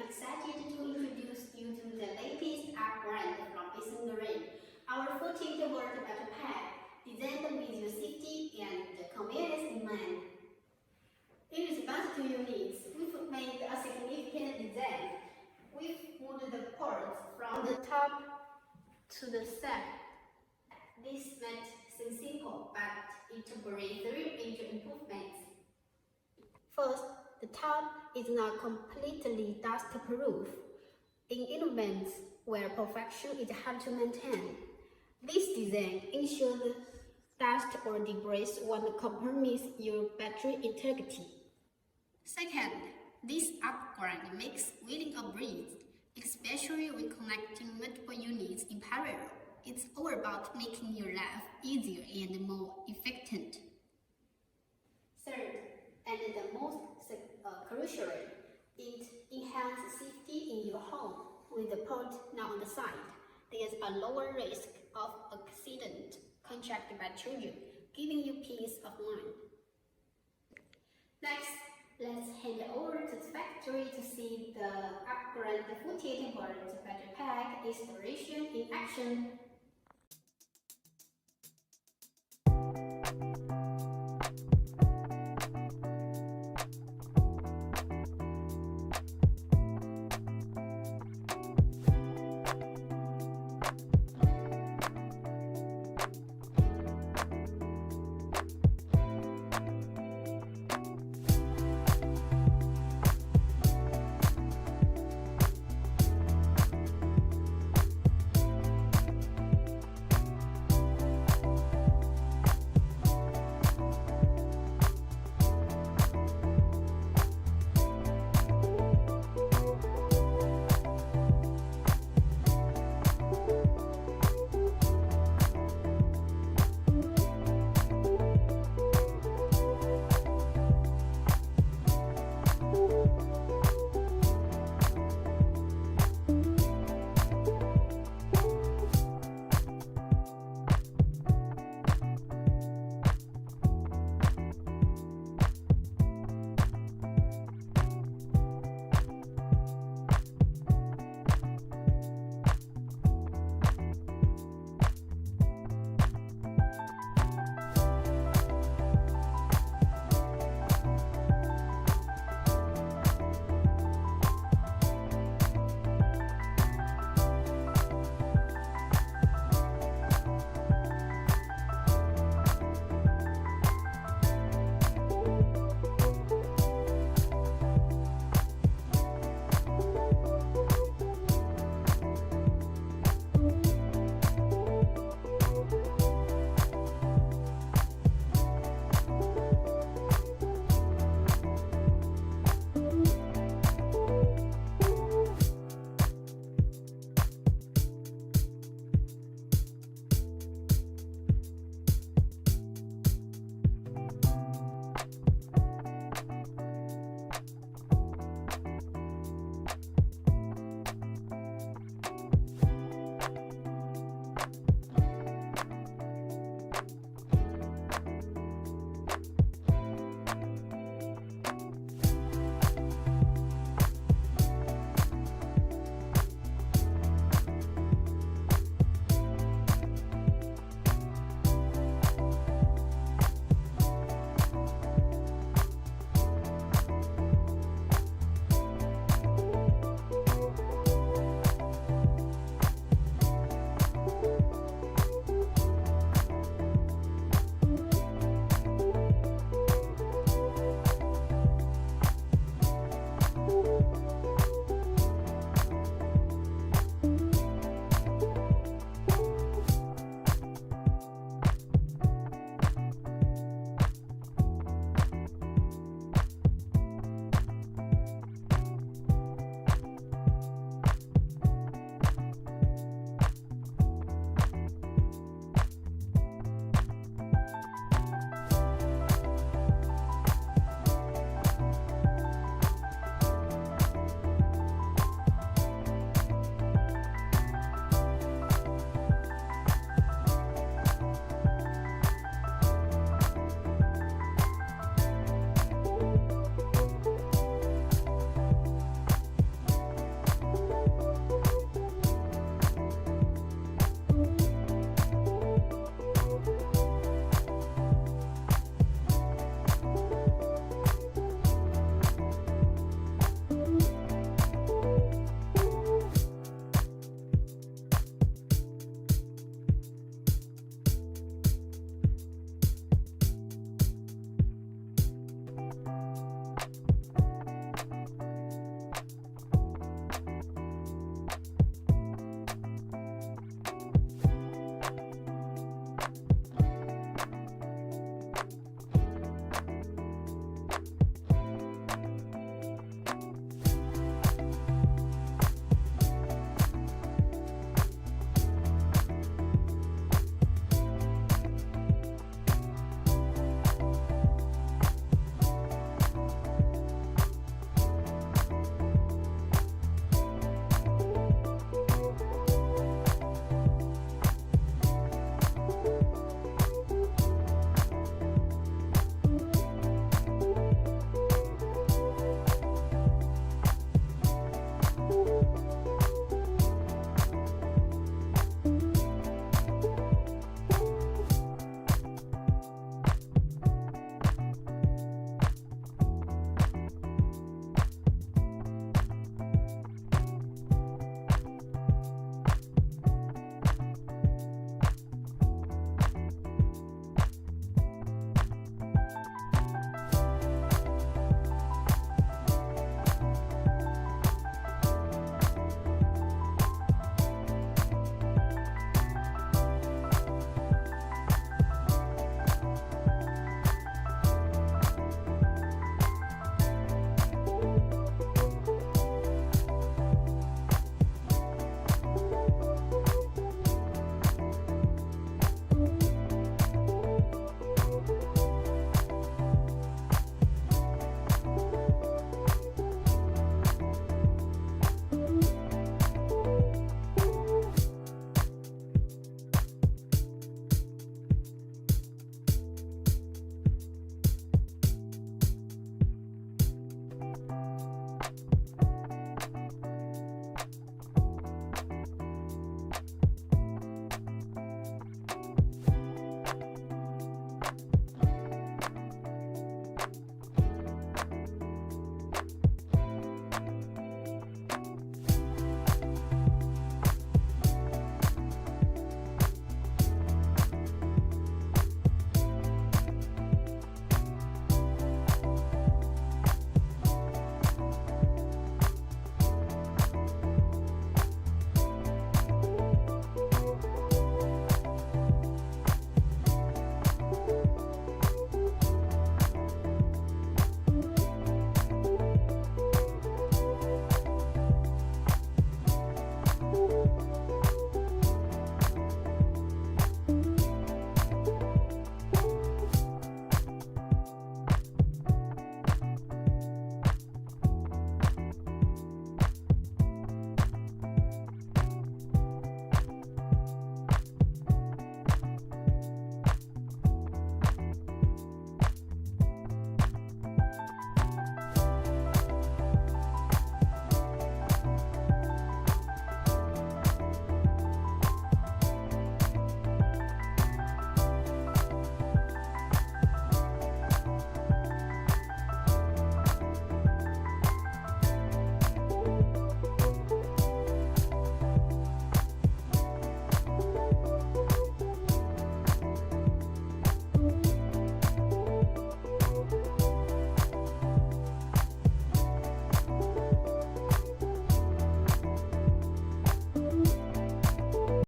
excited to introduce you to the latest upgrade from BASENGREEN, our 48V battery pack designed with your safety and convenience in mind. In response to your needs, we've made a significant design. We've moved the ports from the top to the side. This might seem simple, but it brings 3 major improvements. First, the top is not completely dust-proof. In environments where perfection is hard to maintain, this design ensures dust or debris won't compromise your battery integrity. Second, this upgrade makes wheeling a breeze, especially when connecting multiple units in parallel. It's all about making your life easier and more efficient. Third, and the most crucially, it enhances safety in your home. With the port now on the side, there's a lower risk of accident contracted by children, giving you peace of mind. Next, let's hand over to the factory to see the upgraded 48V battery pack installation in action.